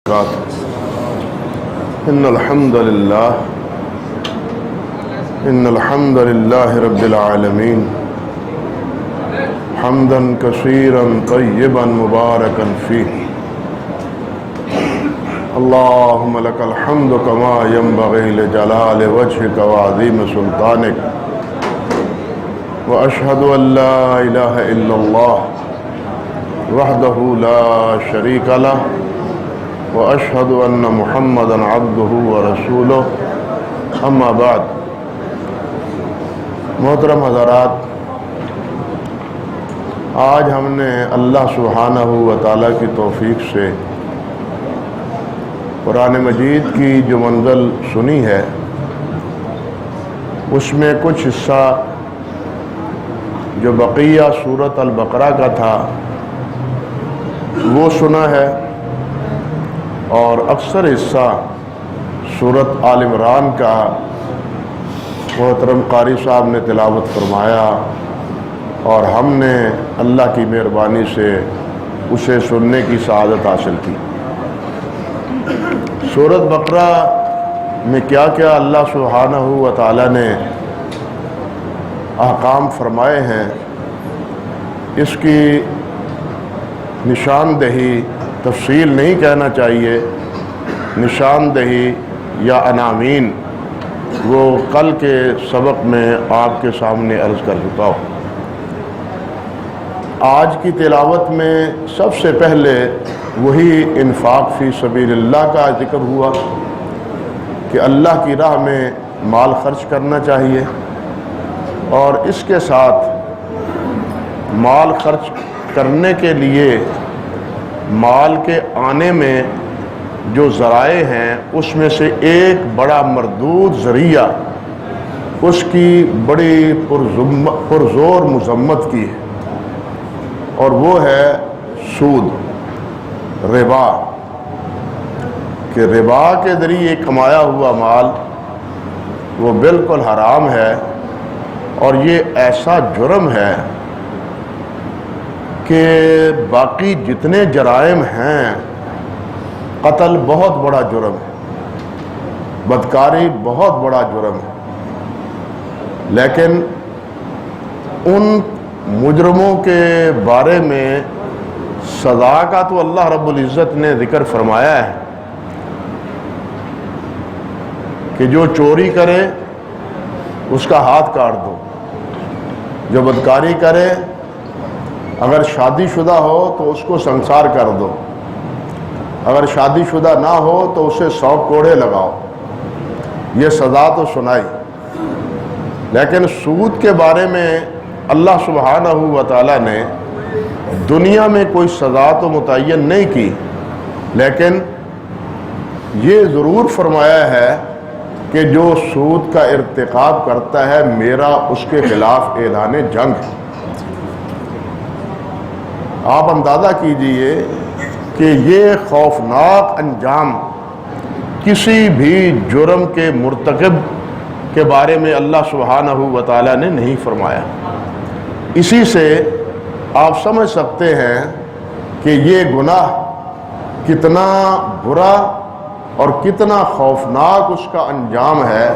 إن الحمد لله رب العالمين حمدا كثيرا طيبا مباركا فيه اللهم لك الحمد كما ينبغي لجلال وجهك وعظيم سلطانك وأشهد أن لا إله إلا الله وحده لا شريك له وأشهد أن محمدا عبده ورسوله أما بعد محترم حضرات، آج ہم نے اللہ سبحانہ و تعالیٰ کی توفیق سے قرآن مجید کی جو منزل سنی ہے اس میں کچھ حصہ جو بقیہ سورۃ البقرہ کا تھا وہ سنا ہے، اور اکثر حصہ سورۃ آل عمران کا محترم قاری صاحب نے تلاوت فرمایا، اور ہم نے اللہ کی مہربانی سے اسے سننے کی سعادت حاصل کی۔ سورۃ بقرہ میں کیا کیا اللہ سبحانہ و تعالیٰ نے احکام فرمائے ہیں، اس کی نشاندہی، تفصیل نہیں کہنا چاہیے، نشاندہی یا عناوین وہ کل کے سبق میں آپ کے سامنے عرض کر چکا ہوں۔ آج کی تلاوت میں سب سے پہلے وہی انفاق فی سبیل اللہ کا ذکر ہوا کہ اللہ کی راہ میں مال خرچ کرنا چاہیے، اور اس کے ساتھ مال خرچ کرنے کے لیے مال کے آنے میں جو ذرائع ہیں اس میں سے ایک بڑا مردود ذریعہ اس کی بڑی پرزور مذمت کی ہے، اور وہ ہے سود، ربا، کہ ربا کے ذریعے کمایا ہوا مال وہ بالکل حرام ہے، اور یہ ایسا جرم ہے کہ باقی جتنے جرائم ہیں، قتل بہت بڑا جرم ہے، بدکاری بہت بڑا جرم ہے، لیکن ان مجرموں کے بارے میں سزا کا تو اللہ رب العزت نے ذکر فرمایا ہے کہ جو چوری کرے اس کا ہاتھ کاٹ دو، جو بدکاری کرے اگر شادی شدہ ہو تو اس کو سنسار کر دو، اگر شادی شدہ نہ ہو تو اسے 100 کوڑے لگاؤ۔ یہ سزا تو سنائی، لیکن سود کے بارے میں اللہ سبحانہ و تعالیٰ نے دنیا میں کوئی سزا تو متعین نہیں کی، لیکن یہ ضرور فرمایا ہے کہ جو سود کا ارتکاب کرتا ہے میرا اس کے خلاف اعلان جنگ ہے۔ آپ اندازہ کیجئے کہ یہ خوفناک انجام کسی بھی جرم کے مرتکب کے بارے میں اللہ سبحانہ و تعالیٰ نے نہیں فرمایا۔ اسی سے آپ سمجھ سکتے ہیں کہ یہ گناہ کتنا برا اور کتنا خوفناک اس کا انجام ہے،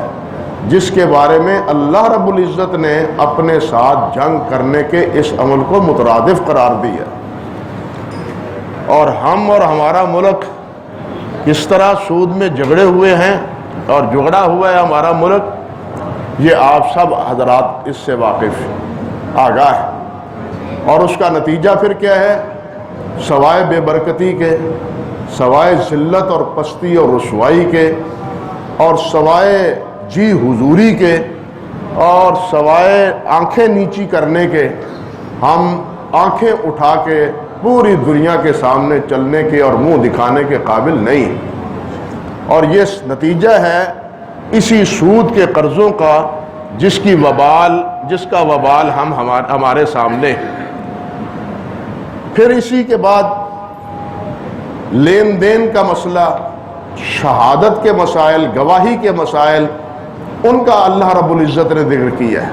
جس کے بارے میں اللہ رب العزت نے اپنے ساتھ جنگ کرنے کے اس عمل کو مترادف قرار دیا۔ اور ہم اور ہمارا ملک کس طرح سود میں جھگڑے ہوئے ہیں اور جھگڑا ہوا ہے ہمارا ملک، یہ آپ سب حضرات اس سے واقف آگاہ ہے، اور اس کا نتیجہ پھر کیا ہے؟ سوائے بے برکتی کے، سوائے ذلت اور پستی اور رسوائی کے، اور سوائے جی حضوری کے، اور سوائے آنکھیں نیچی کرنے کے، ہم آنکھیں اٹھا کے پوری دنیا کے سامنے چلنے کے اور منہ دکھانے کے قابل نہیں، اور یہ نتیجہ ہے اسی سود کے قرضوں کا جس کا وبال ہمارے سامنے۔ پھر اسی کے بعد لین دین کا مسئلہ، شہادت کے مسائل، گواہی کے مسائل، ان کا اللہ رب العزت نے ذکر کیا ہے،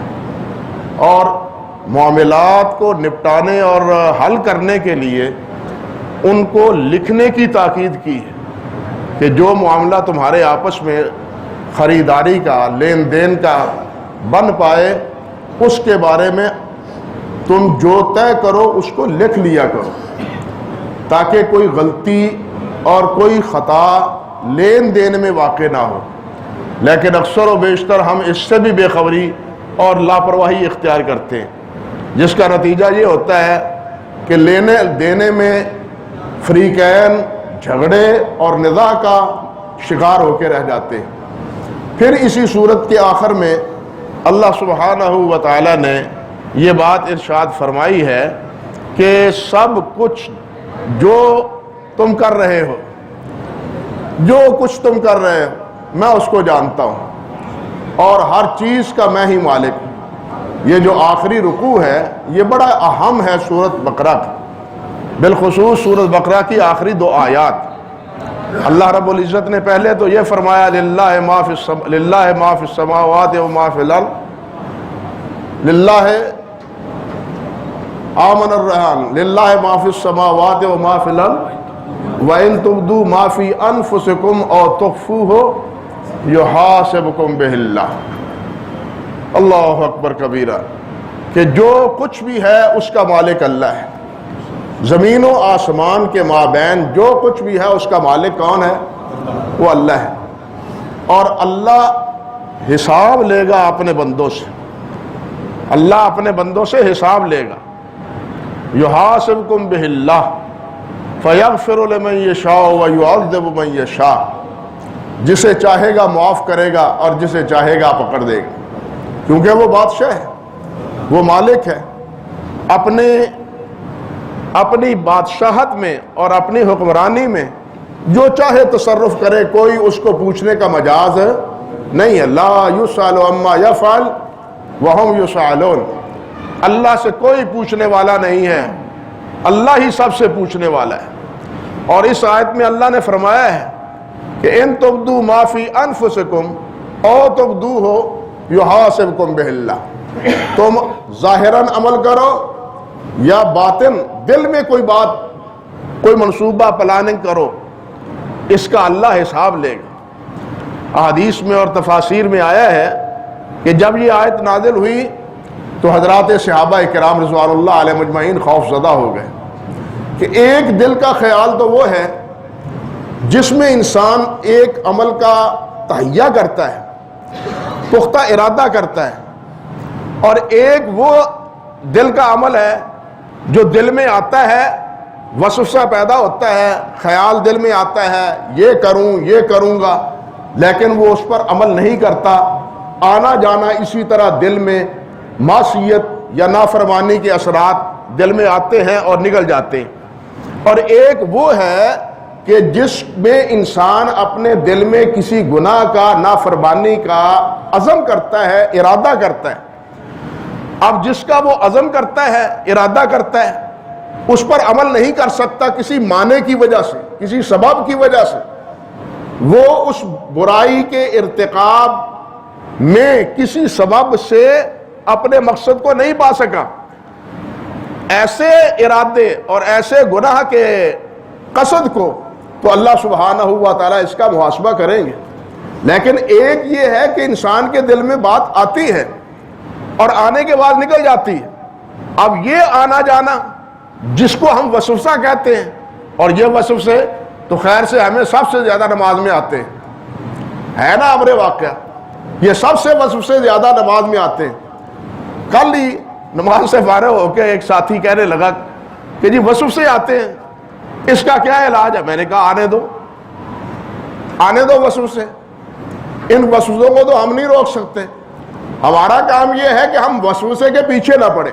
اور معاملات کو نپٹانے اور حل کرنے کے لیے ان کو لکھنے کی تاکید کی ہے کہ جو معاملہ تمہارے آپس میں خریداری کا، لین دین کا بن پائے، اس کے بارے میں تم جو طے کرو اس کو لکھ لیا کرو، تاکہ کوئی غلطی اور کوئی خطا لین دین میں واقع نہ ہو۔ لیکن اکثر و بیشتر ہم اس سے بھی بے خبری اور لاپرواہی اختیار کرتے ہیں، جس کا نتیجہ یہ ہوتا ہے کہ لینے دینے میں فریقین جھگڑے اور نزاع کا شکار ہو کے رہ جاتے ہیں۔ پھر اسی صورت کے آخر میں اللہ سبحانہ و تعالی نے یہ بات ارشاد فرمائی ہے کہ سب کچھ جو تم کر رہے ہو، جو کچھ تم کر رہے ہو، میں اس کو جانتا ہوں، اور ہر چیز کا میں ہی مالک ہوں۔ یہ جو آخری رکوع ہے یہ بڑا اہم ہے سورۃ بقرہ کا، بالخصوص سورۃ بقرہ کی آخری 2 آیات۔ اللہ رب العزت نے پہلے تو یہ فرمایا للہ ما فی السماوات و ما فی الارض، للہ آمن الرحمن للہ ما فی السماوات و ما فی الارض وَإِن تُبْدُوا مَا فِي أَنفُسِكُمْ أَوْ تُخْفُوهُ يُحَاسِبْكُم بِهِ اللَّهُ۔ اللہ اکبر کبیرہ، کہ جو کچھ بھی ہے اس کا مالک اللہ ہے۔ زمین و آسمان کے مابین جو کچھ بھی ہے اس کا مالک کون ہے؟ وہ اللہ ہے، اور اللہ حساب لے گا اپنے بندوں سے، اللہ اپنے بندوں سے حساب لے گا۔ يُحَاسِبْكُم بِهِ اللَّهُ فَيَغْفِرُ لِمَن يَشَاءُ وَيُعَذِّبُ مَن يَشَاءُ، جسے چاہے گا معاف کرے گا اور جسے چاہے گا پکڑ دے گا، کیونکہ وہ بادشاہ ہے، وہ مالک ہے، اپنی بادشاہت میں اور اپنی حکمرانی میں جو چاہے تصرف کرے، کوئی اس کو پوچھنے کا مجاز نہیں ہے۔ لا يُسْأَلُ عَمَّا يَفْعَلُ وَهُمْ يُسْأَلُونَ، اللہ سے کوئی پوچھنے والا نہیں ہے، اللہ ہی سب سے پوچھنے والا ہے۔ اور اس آیت میں اللہ نے فرمایا ہے کہ ان تبدوا ما فی انفسکم او تبدوہ یحاسبکم بہ اللہ، تم ظاہراً عمل کرو یا باطن دل میں کوئی بات، کوئی منصوبہ پلاننگ کرو، اس کا اللہ حساب لے گا۔ احادیث میں اور تفاسیر میں آیا ہے کہ جب یہ آیت نازل ہوئی تو حضرات صحابہ کرام رضوان اللہ علیہ مجمعین خوف زدہ ہو گئے کہ ایک دل کا خیال تو وہ ہے جس میں انسان ایک عمل کا تہیہ کرتا ہے، پختہ ارادہ کرتا ہے، اور ایک وہ دل کا عمل ہے جو دل میں آتا ہے، وسوسہ پیدا ہوتا ہے، خیال دل میں آتا ہے یہ کروں یہ کروں گا، لیکن وہ اس پر عمل نہیں کرتا، آنا جانا اسی طرح دل میں معصیت یا نافرمانی کے اثرات دل میں آتے ہیں اور نکل جاتے ہیں۔ اور ایک وہ ہے کہ جس میں انسان اپنے دل میں کسی گناہ کا، نافرمانی کا عزم کرتا ہے، ارادہ کرتا ہے۔ اب جس کا وہ عزم کرتا ہے، ارادہ کرتا ہے، اس پر عمل نہیں کر سکتا کسی معنی کی وجہ سے، کسی سبب کی وجہ سے، وہ اس برائی کے ارتکاب میں کسی سبب سے اپنے مقصد کو نہیں پا سکا۔ ایسے ارادے اور ایسے گناہ کے قصد کو تو اللہ سبحانہ و تعالیٰ اس کا محاسبہ کریں گے۔ لیکن ایک یہ ہے کہ انسان کے دل میں بات آتی ہے اور آنے کے بعد نکل جاتی ہے۔ اب یہ آنا جانا جس کو ہم وسوسہ کہتے ہیں، اور یہ وسوسے تو خیر سے ہمیں سب سے زیادہ نماز میں آتے ہیں، ہے نا امر واقعہ، یہ سب سے وسوسے زیادہ نماز میں آتے ہیں۔ کل ہی نماز سے فارغ ہو کے ایک ساتھی کہنے لگا کہ جی وسوسے آتے ہیں، اس کا کیا علاج ہے؟ میں نے کہا آنے دو وسوسے، ان وسوسوں کو تو ہم نہیں روک سکتے، ہمارا کام یہ ہے کہ ہم وسوسے کے پیچھے نہ پڑیں۔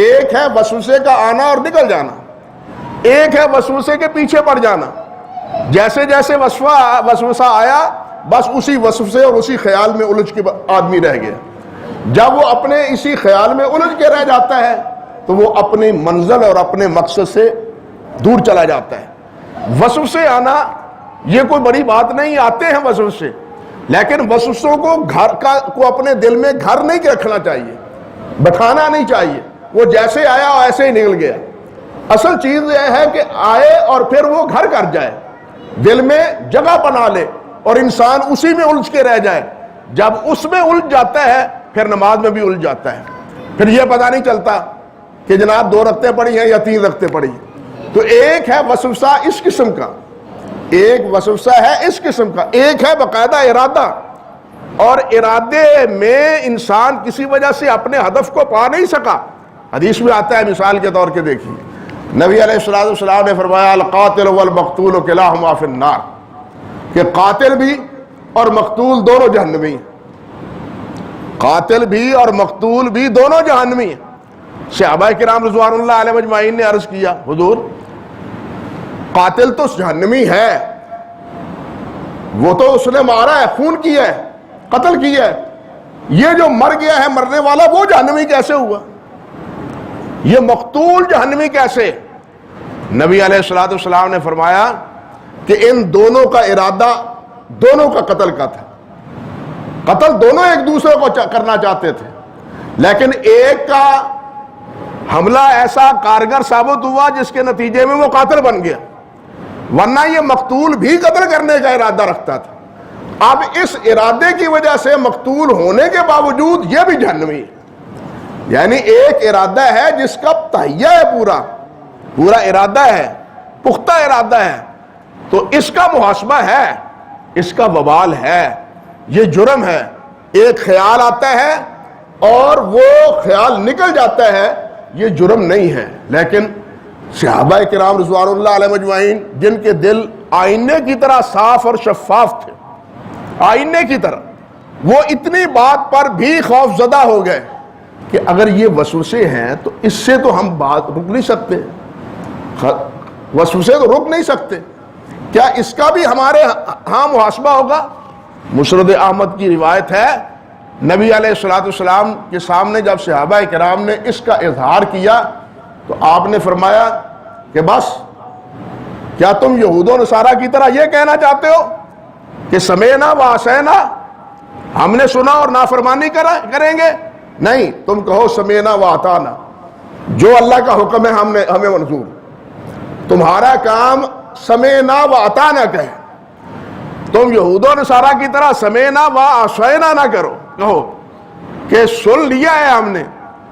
ایک ہے وسوسے کا آنا اور نکل جانا، ایک ہے وسوسے کے پیچھے پڑ جانا۔ جیسے جیسے وسوسہ آیا بس اسی وسوسے اور اسی خیال میں الجھ کے آدمی رہ گیا۔ جب وہ اپنے اسی خیال میں الجھ کے رہ جاتا ہے تو وہ اپنی منزل اور اپنے مقصد سے دور چلا جاتا ہے۔ وسوسے آنا یہ کوئی بڑی بات نہیں، آتے ہیں وسوسے، لیکن وسوسوں کو اپنے دل میں گھر نہیں رکھنا چاہیے، بٹھانا نہیں چاہیے۔ وہ جیسے آیا ایسے ہی نکل گیا۔ اصل چیز یہ ہے کہ آئے اور پھر وہ گھر کر جائے، دل میں جگہ بنا لے اور انسان اسی میں الجھ کے رہ جائے. جب اس میں الجھ جاتا ہے پھر نماز میں بھی الجھ جاتا ہے. پھر یہ پتہ نہیں چلتا کہ جناب 2 رکعتیں پڑھی ہیں یا 3 رکعتیں پڑھی ہیں. تو ایک ہے وسوسہ اس قسم کا، ایک وسوسہ ہے اس قسم کا، ایک ہے باقاعدہ ارادہ. اور ارادے میں انسان کسی وجہ سے اپنے ہدف کو پا نہیں سکا. حدیث میں آتا ہے، مثال کے طور کے دیکھیے، نبی علیہ السلام نے فرمایا القاتل والمقتول کلاہما فی النار، کہ قاتل بھی اور مقتول دونوں جہنمی ہیں. قاتل بھی اور مقتول بھی دونوں جہنمی ہیں. صحابہ کرام رضوان اللہ علیہ اجمعین نے عرض کیا حضور قاتل تو جہنمی ہے، وہ تو اس نے مارا ہے، خون کیا ہے، قتل کیا ہے، یہ جو مر گیا ہے مرنے والا وہ جہنمی کیسے ہوا؟ یہ مقتول جہنمی کیسے؟ نبی علیہ السلام نے فرمایا کہ ان دونوں کا ارادہ دونوں کا قتل کا تھا. قتل دونوں ایک دوسرے کو کرنا چاہتے تھے، لیکن ایک کا حملہ ایسا کارگر ثابت ہوا جس کے نتیجے میں وہ قاتل بن گیا، ورنہ یہ مقتول بھی قتل کرنے کا ارادہ رکھتا تھا. اب اس ارادے کی وجہ سے مقتول ہونے کے باوجود یہ بھی جہنمی ہے. یعنی ایک ارادہ ہے جس کا تہیہ ہے، پورا ارادہ ہے، پختہ ارادہ ہے، تو اس کا محاسبہ ہے، اس کا وبال ہے، یہ جرم ہے. ایک خیال آتا ہے اور وہ خیال نکل جاتا ہے، یہ جرم نہیں ہے. لیکن صحابہ کرام رضوان اللہ علیہ اجمعین جن کے دل آئینے کی طرح صاف اور شفاف تھے، آئینے کی طرح، وہ اتنی بات پر بھی خوف زدہ ہو گئے کہ اگر یہ وسوسے ہیں تو اس سے تو ہم بات رک نہیں سکتے، وسوسے تو رک نہیں سکتے، کیا اس کا بھی ہمارے ہاں محاسبہ ہوگا؟ مسند احمد کی روایت ہے، نبی علیہ السلام کے سامنے جب صحابہ کرام نے اس کا اظہار کیا تو آپ نے فرمایا کہ بس کیا تم یہود و نصارہ کی طرح یہ کہنا چاہتے ہو کہ سمعنا و عصینا، ہم نے سنا اور نافرمانی کریں گے؟ نہیں، تم کہو سمعنا و اطعنا، جو اللہ کا حکم ہے ہمیں منظور. تمہارا کام سمعنا و اطعنا کہے. تم یہود و نصارہ کی طرح سمعنا و عصینا نہ کرو، کہو کہ سن لیا ہے ہم نے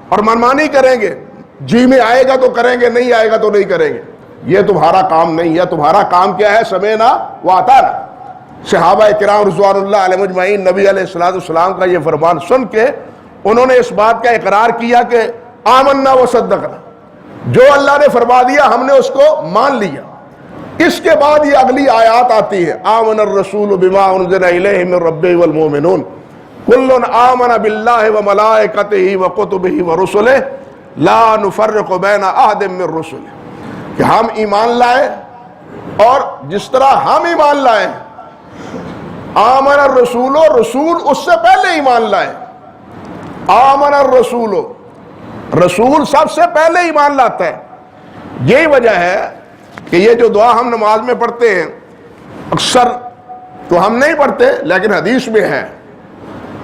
اور منمانی کریں گے، جی میں آئے گا تو کریں گے، نہیں آئے گا تو نہیں کریں گے. یہ تمہارا کام نہیں ہے. تمہارا کام کیا ہے؟ سمعنا و اطعنا. صحابہ کرام رضوان اللہ علیہ اجمعین نبی علیہ السلام کا یہ فرمان سن کے انہوں نے اس بات کا اقرار کیا کہ آمنا و صدقنا، جو اللہ نے فرما دیا ہم نے اس کو مان لیا. اس کے بعد یہ اگلی آیات آتی ہے، آمن الرسول بما انزل الیہ من ربہ والمؤمنون کل آمن باللہ وملائکتہ وکتبہ ورسلہ لا نفرق بین احد من رسلہ، کہ ہم ایمان لائے اور جس طرح ہم ایمان لائے، آمن الرسول، رسول اس سے پہلے ایمان لائے. آمن الرسول، رسول سب سے پہلے ایمان لاتا ہے. یہی وجہ ہے کہ یہ جو دعا ہم نماز میں پڑھتے ہیں، اکثر تو ہم نہیں پڑھتے لیکن حدیث میں ہے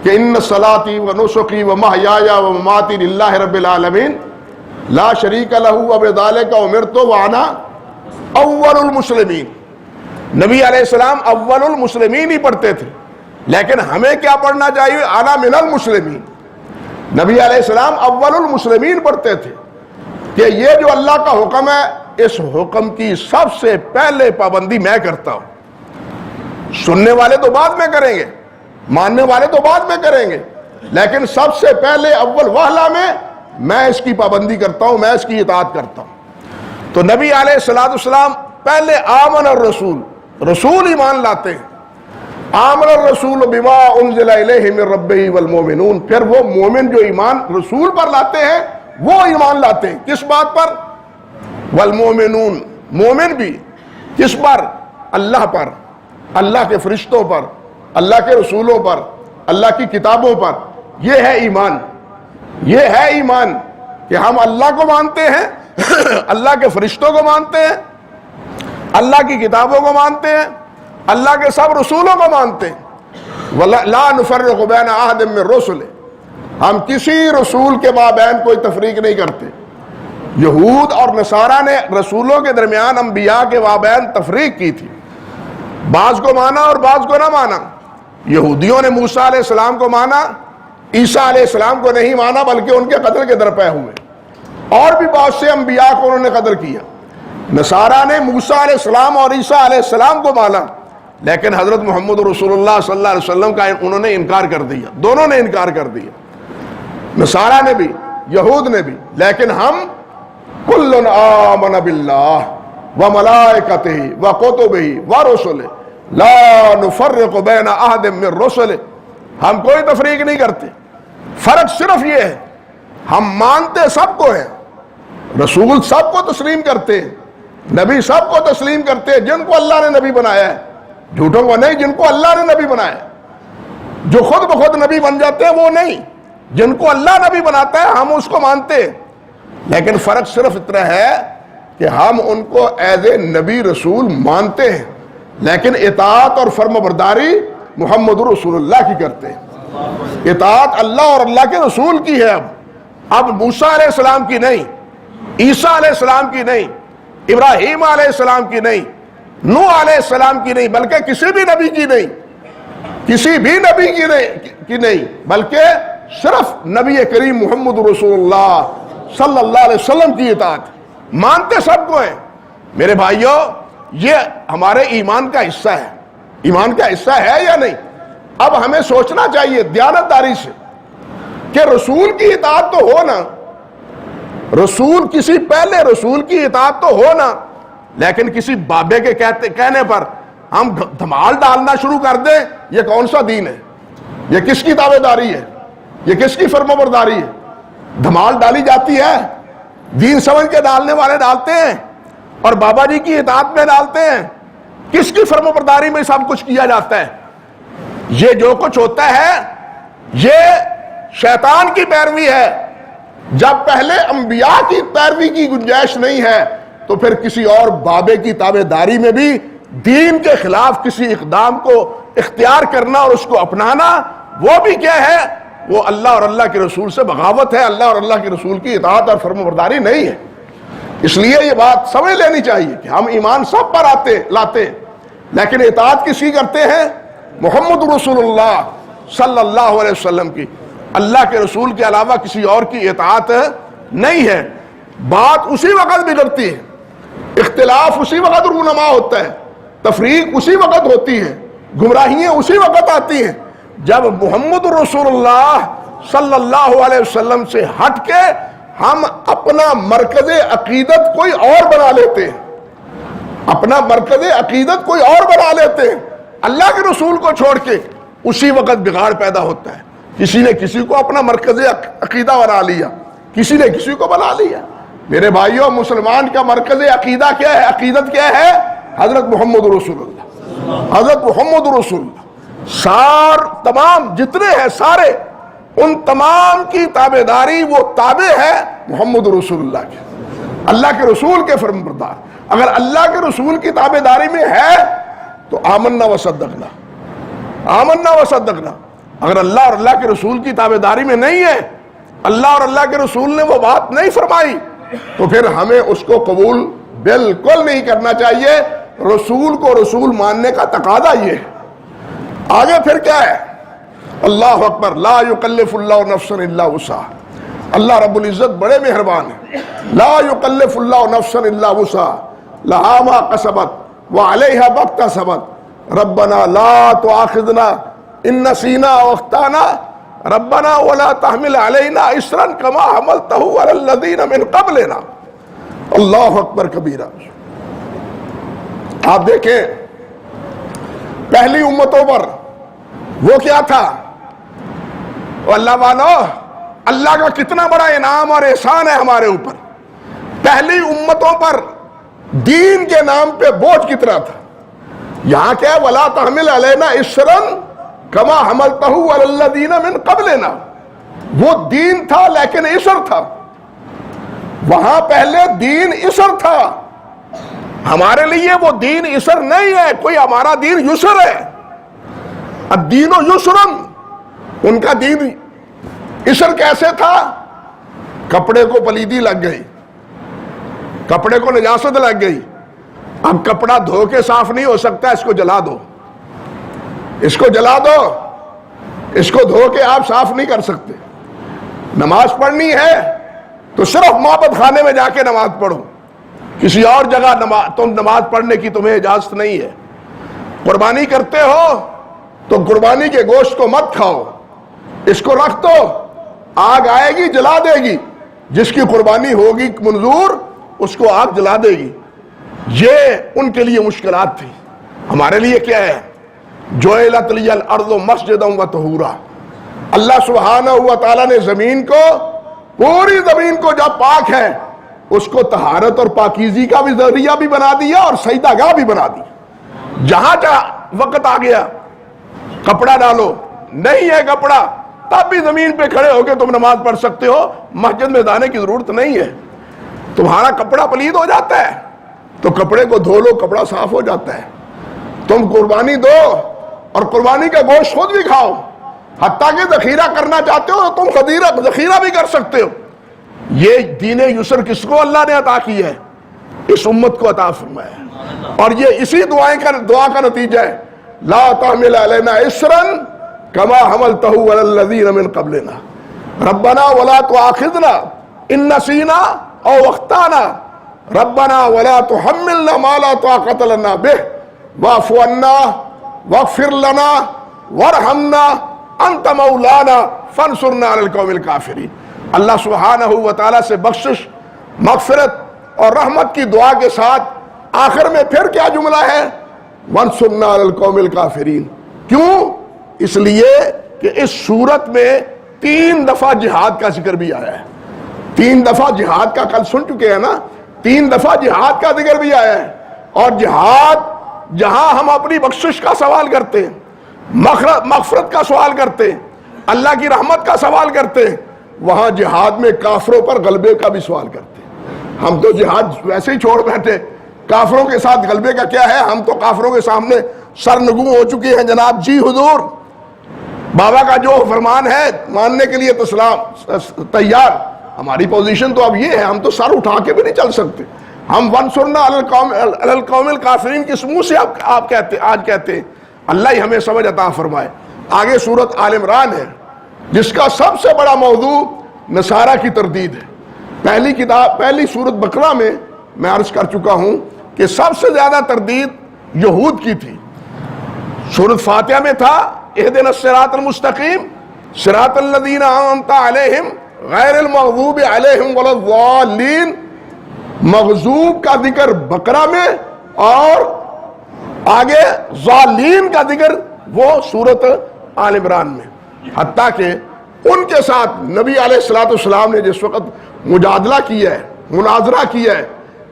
کہ ان صلاتی و نسکی و محیای و مماتی للہ رب العالمین لا شریک لہ وبذالک امرت وانا اول المسلمین. نبی علیہ السلام اول المسلمین ہی پڑھتے تھے، لیکن ہمیں کیا پڑھنا چاہیے؟ انا من المسلمین. نبی علیہ السلام اول المسلمین پڑھتے تھے کہ یہ جو اللہ کا حکم ہے اس حکم کی سب سے پہلے پابندی میں کرتا ہوں. سننے والے تو بعد میں کریں گے، ماننے والے تو بعد میں کریں گے، لیکن سب سے پہلے اول وہلہ میں اس کی پابندی کرتا ہوں، میں اس کی اطاعت کرتا ہوں. تو نبی علیہ السلام پہلے آمن الرسول، رسول ایمان لاتے ہیں. آمن الرسول بما انزل الیہ من ربہ والمؤمنون، پھر وہ مومن جو ایمان رسول پر لاتے ہیں وہ ایمان لاتے ہیں کس بات پر؟ والمؤمنون، مومن بھی کس پر؟ اللہ پر، اللہ کے فرشتوں پر، اللہ کے رسولوں پر، اللہ کی کتابوں پر. یہ ہے ایمان. یہ ہے ایمان کہ ہم اللہ کو مانتے ہیں، اللہ کے فرشتوں کو مانتے ہیں، اللہ کی کتابوں کو مانتے ہیں، اللہ کے سب رسولوں کو مانتے ہیں. لا نفرق بین احد من رسلہ، ہم کسی رسول کے مابین کوئی تفریق نہیں کرتے. یہود اور نصارہ نے رسولوں کے درمیان انبیاء کے مابین تفریق کی تھی. بعض کو مانا اور بعض کو نہ مانا. یہودیوں نے موسیٰ علیہ السلام کو مانا، عیسیٰ علیہ السلام کو نہیں مانا، بلکہ ان کے قتل کے درپے ہوئے. اور بھی بہت سے انبیاء کو انہوں نے قتل کیا. نصارہ نے موسیٰ علیہ السلام اور عیسیٰ علیہ السلام کو مانا، لیکن حضرت محمد رسول اللہ صلی اللہ علیہ وسلم کا انہوں نے انکار کر دیا. دونوں نے انکار کر دیا، نصارہ نے بھی یہود نے بھی. لیکن ہم کل آمن باللہ وملائکتہ وکتبہ ورسلہ لا نفرق بین احد من رسلہ. ہم کوئی تفریق نہیں کرتے. فرق صرف یہ ہے ہم مانتے سب کو ہیں، رسول سب کو تسلیم کرتے ہیں، نبی سب کو تسلیم کرتے ہیں جن کو اللہ نے نبی بنایا ہے، جھوٹوں کو نہیں، جن کو اللہ نے نبی بنایا ہے. جو خود بخود نبی بن جاتے ہیں وہ نہیں، جن کو اللہ نبی بناتا ہے ہم اس کو مانتے ہیں. لیکن فرق صرف اتنا ہے کہ ہم ان کو ایز اے نبی رسول مانتے ہیں، لیکن اطاعت اور فرم برداری محمد رسول اللہ کی کرتے ہیں. اطاعت اللہ اور اللہ کے رسول کی ہے. اب موسیٰ علیہ السلام کی نہیں، عیسیٰ علیہ السلام کی نہیں، ابراہیم علیہ السلام کی نہیں، نوح علیہ السلام کی نہیں، بلکہ کسی بھی نبی کی نہیں، کسی بھی نبی کی نہیں، بلکہ صرف نبی کریم محمد رسول اللہ صلی اللہ علیہ وسلم کی اطاعت. مانتے سب کو ہیں. میرے بھائیوں، یہ ہمارے ایمان کا حصہ ہے. ایمان کا حصہ ہے یا نہیں؟ اب ہمیں سوچنا چاہیے دیانتداری سے کہ رسول کی اطاعت تو ہو نا، رسول کسی پہلے رسول کی اطاعت تو ہو نا، لیکن کسی بابے کے کہنے پر ہم دھمال ڈالنا شروع کر دیں. یہ کون سا دین ہے؟ یہ کس کی تابع داری ہے؟ یہ کس کی فرما برداری ہے؟ دھمال ڈالی جاتی ہے، دین سمجھ کے ڈالنے والے ڈالتے ہیں اور بابا جی کی اطاعت میں ڈالتے ہیں. کس کی فرما برداری میں سب کچھ کیا جاتا ہے؟ یہ جو کچھ ہوتا ہے یہ شیطان کی پیروی ہے. جب پہلے انبیاء کی پیروی کی گنجائش نہیں ہے تو پھر کسی اور بابے کی تابع داری میں بھی دین کے خلاف کسی اقدام کو اختیار کرنا اور اس کو اپنانا، وہ بھی کیا ہے؟ وہ اللہ اور اللہ کے رسول سے بغاوت ہے. اللہ اور اللہ کے رسول کی اطاعت اور فرم برداری نہیں ہے. اس لیے یہ بات سمجھ لینی چاہیے کہ ہم ایمان سب پر لاتے، لیکن اطاعت کس کی کرتے ہیں؟ محمد رسول اللہ صلی اللہ علیہ وسلم کی. اللہ کے رسول کے علاوہ کسی اور کی اطاعت نہیں ہے. بات اسی وقت بگڑتی ہے، اختلاف اسی وقت رونما ہوتا ہے، تفریق اسی وقت ہوتی ہے، گمراہیاں اسی وقت آتی ہیں جب محمد رسول اللہ صلی اللہ علیہ وسلم سے ہٹ کے ہم اپنا مرکز عقیدت کوئی اور بنا لیتے ہیں. اپنا مرکز عقیدت کوئی اور بنا لیتے ہیں. اللہ کے رسول کو چھوڑ کے اسی وقت بگاڑ پیدا ہوتا ہے. کسی نے کسی کو اپنا مرکز عقیدہ بنا لیا، کسی نے کسی کو بنا لیا. میرے بھائیوں، مسلمان کا مرکز عقیدہ کیا ہے؟ عقیدت کیا ہے؟ حضرت محمد رسول اللہ. حضرت محمد رسول اللہ تمام جتنے ہیں سارے، ان تمام کی تابع داری وہ تابع ہے محمد رسول اللہ کے، اللہ کے رسول کے فرم بردار. اگر اللہ کے رسول کی تابع داری میں ہے تو آمنا و صدقنا، آمنا و صدقنا. اگر اللہ اور اللہ کے رسول کی تابع داری میں نہیں ہے، اللہ اور اللہ کے رسول نے وہ بات نہیں فرمائی، تو پھر ہمیں اس کو قبول بالکل نہیں کرنا چاہیے. رسول کو رسول ماننے کا تقاضا یہ ہے. آگے پھر کیا ہے؟ اللہ اکبر. لا یکلف اللہ نفسا الا وسعها. اللہ رب العزت بڑے مہربان ہیں. لا یکلف اللہ نفسا الا وسعها لها ما کسبت وعلیہا ما اکتسبت. ربنا لا تؤاخذنا ان نسینا او اخطانا ربنا ولا تحمل علینا اصرا کما حملته علی الذین من قبلنا. اللہ اکبر کبیرہ. آپ دیکھیں پہلی امتوں پر وہ کیا تھا؟ اللہ والو، اللہ کا کتنا بڑا انعام اور احسان ہے ہمارے اوپر. پہلی امتوں پر دین کے نام پہ بوجھ کتنا تھا. یہاں کیا ہے؟ وَلَا تَحْمِلْ عَلَيْنَا إِصْرًا كَمَا حَمَلْتَهُ عَلَى الَّذِينَ مِن قَبْلِنَا. وہ دین تھا لیکن عسر تھا. وہاں پہلے دین عسر تھا. ہمارے لیے وہ دین عسر نہیں ہے، کوئی ہمارا دین یسر ہے. الدین یسرن. ان کا دین عسر کیسے تھا؟ کپڑے کو پلیدی لگ گئی، کپڑے کو نجاست لگ گئی، اب کپڑا دھو کے صاف نہیں ہو سکتا، اس کو جلا دو، اس کو جلا دو، اس کو دھو کے آپ صاف نہیں کر سکتے۔ نماز پڑھنی ہے تو صرف معبد خانے میں جا کے نماز پڑھو، کسی اور جگہ تم نماز پڑھنے کی تمہیں اجازت نہیں ہے۔ قربانی کرتے ہو تو قربانی کے گوشت کو مت کھاؤ، اس کو رکھ دو، آگ آئے گی جلا دے گی، جس کی قربانی ہوگی منظور اس کو آگ جلا دے گی۔ یہ ان کے لیے مشکلات تھی، ہمارے لیے کیا ہے؟ جعلت لی الارض مسجدا وطہورا، اللہ سبحانہ و تعالیٰ نے زمین کو، پوری زمین کو جب پاک ہے اس کو طہارت اور پاکیزی کا بھی ذریعہ بھی بنا دیا اور سجدہ گاہ بھی بنا دی۔ جہاں وقت آ گیا کپڑا ڈالو، نہیں ہے کپڑا تب بھی زمین پہ کھڑے ہو کے تم نماز پڑھ سکتے ہو، مسجد میں جانے کی ضرورت نہیں ہے۔ تمہارا کپڑا پلید ہو جاتا ہے تو کپڑے کو دھو لو، کپڑا صاف ہو جاتا ہے۔ تم قربانی دو اور قربانی کا گوشت خود بھی کھاؤ، حتیٰ کہ ذخیرہ کرنا چاہتے ہو تو تم ذخیرہ بھی کر سکتے ہو۔ یہ دین یسر کس کو اللہ نے عطا کی ہے؟ اس امت کو عطا فرمایا ہے، اور یہ اسی دعا کا نتیجہ ہے، لا تحمل علینا اسرا کما حملتہ علی الذین من قبلنا ربنا ولا تؤاخذنا ان نسینا او اخطانا ربنا ولا تحملنا ما لا طاقت لنا به واعف عنا واغفر لنا وارحمنا انت مولانا فانصرنا علی القوم الکافرین۔ اللہ سبحانہ و تعالیٰ سے بخشش، مغفرت اور رحمت کی دعا کے ساتھ آخر میں پھر کیا جملہ ہے؟ وانصرنا علی القوم الکافرین۔ کیوں؟ اس لیے کہ اس سورت میں 3 دفعہ جہاد کا ذکر بھی آیا ہے۔ 3 دفعہ جہاد کا کل سن چکے ہیں نا، 3 دفعہ جہاد کا ذکر بھی آیا ہے، اور جہاد جہاں ہم اپنی بخشش کا سوال کرتے ہیں، مغفرت کا سوال کرتے ہیں، اللہ کی رحمت کا سوال کرتے ہیں، وہاں جہاد میں کافروں پر غلبے کا بھی سوال کرتے ہیں۔ ہم تو جہاد ویسے ہی چھوڑ بیٹھے، کافروں کے ساتھ غلبے کا کیا ہے؟ ہم تو کافروں کے سامنے سرنگوں ہو چکے ہیں جناب۔ جی حضور، بابا کا جو فرمان ہے ماننے کے لیے تیار۔ ہماری پوزیشن تو اب یہ ہے، ہم تو سر اٹھا کے بھی نہیں چل سکتے۔ ہم وانصرنا علی القوم الکافرین کس منہ سے آپ کہتے ہیں؟ اللہ ہی ہمیں سمجھ عطا فرمائے۔ آگے سورت آل عمران ہے جس کا سب سے بڑا موضوع نصارہ کی تردید ہے۔ پہلی سورت بقرہ میں عرض کر چکا ہوں کہ سب سے زیادہ تردید یہود کی تھی۔ سورت فاتحہ میں تھا اہدنا الصراط المستقیم صراط الذین انعمت علیہم غیر المغضوب علیہم ولا الضالین، مغضوب کا ذکر بقرہ میں اور آگے ضالین کا ذکر وہ سورت آل عمران میں۔ حتیٰ کہ ان کے ساتھ نبی علیہ السلام نے جس وقت مجادلہ کیا ہے، مناظرہ کیا ہے،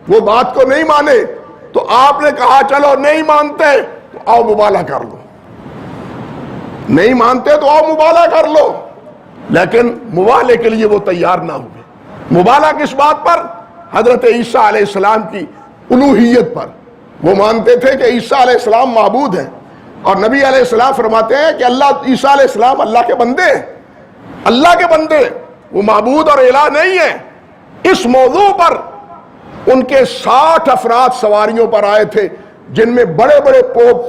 وہ بات کو نہیں مانے تو آپ نے کہا چلو نہیں مانتے تو آؤ مبالغہ کر لو، نہیں مانتے تو آؤ مبالغہ کر لو۔ لیکن مبالغے کے لیے وہ تیار نہ ہوئے۔ مبالغہ کس بات پر؟ حضرت عیسیٰ علیہ السلام کی الوہیت پر۔ وہ مانتے تھے کہ عیسیٰ علیہ السلام معبود ہیں، اور نبی علیہ السلام فرماتے ہیں کہ عیسیٰ علیہ السلام اللہ کے بندے ہیں، اللہ کے بندے، وہ معبود اور الہ نہیں ہے۔ اس موضوع پر ان کے 60 افراد سواریوں پر آئے تھے، جن میں بڑے بڑے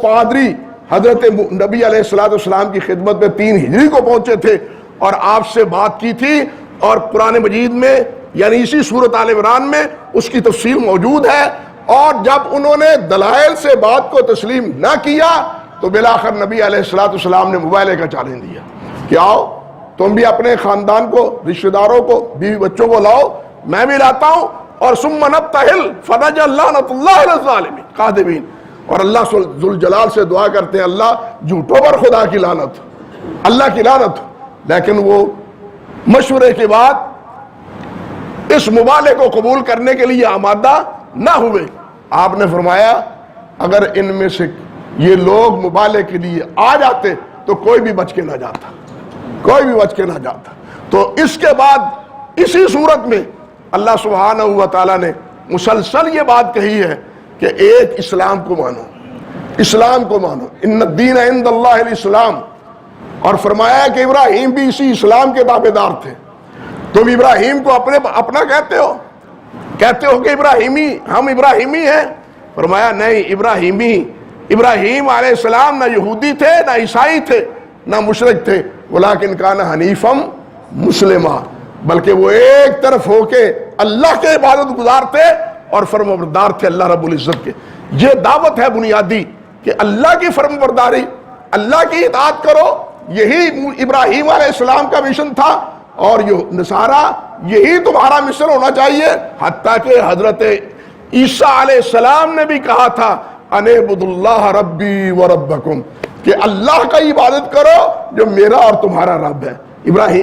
پادری حضرت نبی علیہ السلام کی خدمت میں 3 ہجری کو پہنچے تھے اور آپ سے بات کی تھی، اور قرآن مجید میں یعنی اسی سورت آل عمران میں اس کی تفصیل موجود ہے۔ اور جب انہوں نے دلائل سے بات کو تسلیم نہ کیا تو بالآخر نبی علیہ السلام نے مبالغے کا چیلنج دیا کہ آؤ تم بھی اپنے خاندان کو، رشتہ داروں کو، بیوی بچوں کو لاؤ، میں بھی لاتا ہوں، اور ثم نبتہل فنجعل لعنۃ اللہ علی الظالمین قاذبین۔ اور اللہ ذوالجلال سے دعا کرتے ہیں اللہ جھوٹوں پر خدا کی لعنت، اللہ کی لعنت۔ لیکن وہ مشورے کے بعد اس مبالغے کو قبول کرنے کے لیے آمادہ نہ ہوئے۔ آپ نے فرمایا اگر ان میں سے یہ لوگ مبالغے کے لیے آ جاتے تو کوئی بھی بچ کے نہ جاتا، کوئی بھی بچ کے نہ جاتا۔ تو اس کے بعد اسی صورت میں اللہ سبحانہ و تعالیٰ نے مسلسل یہ بات کہی ہے کہ ایک اسلام کو مانو، اسلام کو مانو، ان الدین عند اللہ الاسلام، اور فرمایا کہ ابراہیم بھی اسی اسلام کے تابع دار تھے۔ تم ابراہیم کو اپنا کہتے ہو کہ ہم ابراہیمی ہیں، فرمایا نہیں، ابراہیم علیہ السلام نہ یہودی تھے نہ عیسائی تھے نہ مشرک تھے، ولیکن کان حنیفم مسلمہ، بلکہ وہ ایک طرف ہو کے اللہ کے عبادت گزار تھے اور فرمانبردار تھے اللہ رب العزت کے۔ یہ دعوت ہے بنیادی کہ اللہ کی فرمانبرداری، اللہ کی اطاعت کرو، یہی ابراہیم علیہ السلام کا مشن تھا، اور یہ نصارہ یہی تمہارا مشن ہونا چاہیے۔ حتیٰ کہ حضرت عیسیٰ علیہ السلام نے بھی کہا تھا ان اعبدوا اللہ ربی و ربکم، کہ اللہ کا عبادت کرو جو میرا اور تمہارا رب ہے۔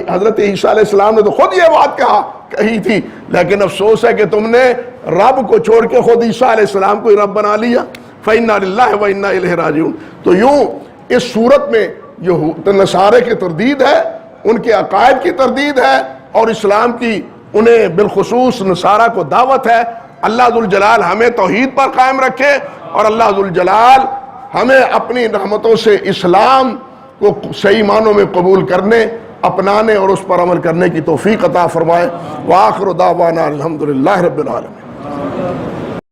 حضرت عیسیٰ علیہ السلام نے تو خود یہ بات کہی تھی، لیکن افسوس ہے کہ تم نے رب کو چھوڑ کے خود عیسیٰ علیہ السلام کو ہی رب بنا لیا۔ فَإِنَّا لِلَّهِ وَإِنَّا إِلَيْهِ راجعون۔ تو یوں اس صورت میں نصارے کی تردید ہے، ان کے عقائد کی تردید ہے، اور اسلام کی انہیں بالخصوص نصارہ کو دعوت ہے۔ اللہ ذوالجلال ہمیں توحید پر قائم رکھے، اور اللہ ذوالجلال ہمیں اپنی رحمتوں سے اسلام کو صحیح معنوں میں قبول کرنے، اپنانے اور اس پر عمل کرنے کی توفیق عطا فرمائے۔ وآخر دعوانا الحمدللہ رب العالمین۔